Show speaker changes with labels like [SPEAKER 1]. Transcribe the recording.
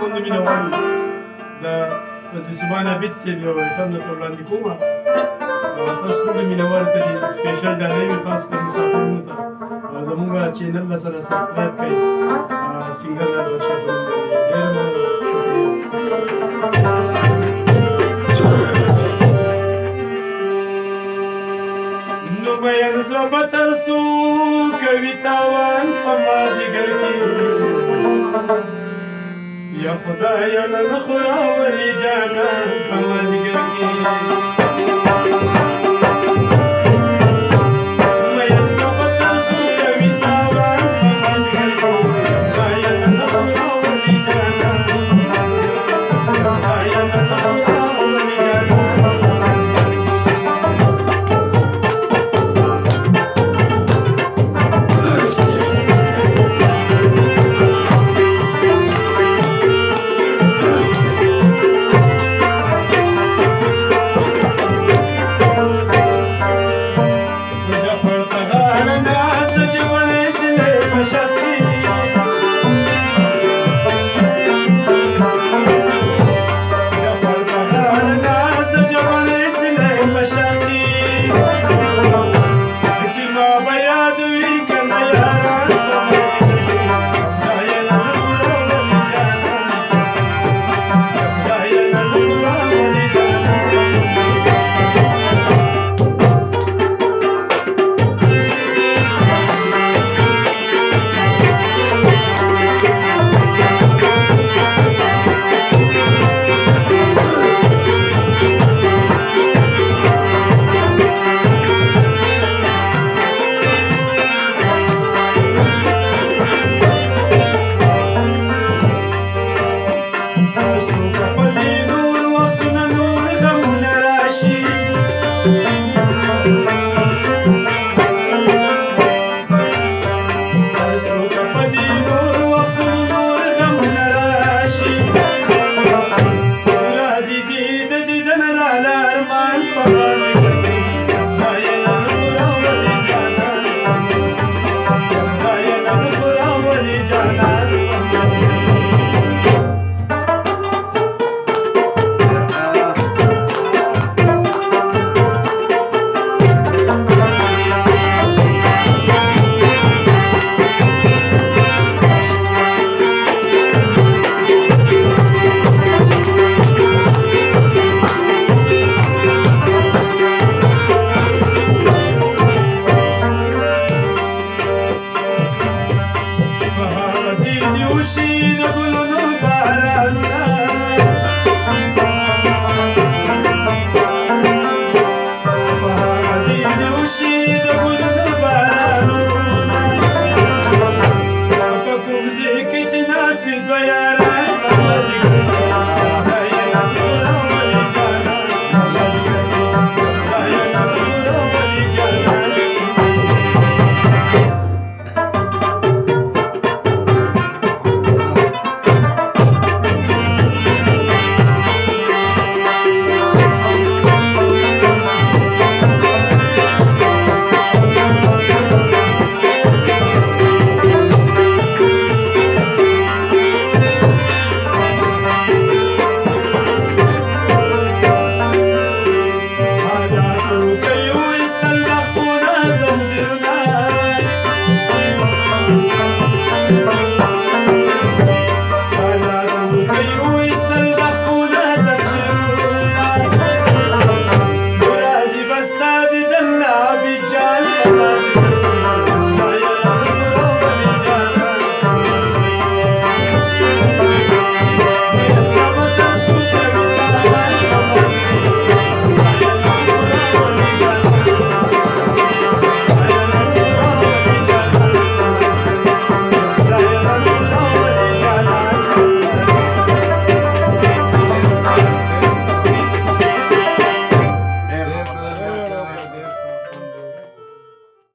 [SPEAKER 1] عزتمندو مینوالو د نصیبان عابد صاحب یو ایټم درته وړاندې کوم تاسو ټولو مینوالو ته دې سپیشل ډالۍ وي خاص کر مسافرینو ته زموږ چینل له سره سبسکرایب کړئ سنګر لال بادشاه په نوم باندې ډېره مننه شکریه نو بیان زړه به تر سو کوي تاوان په مازدیګر کې یا خدایه نن خو راولي جانان په مازدیګر کې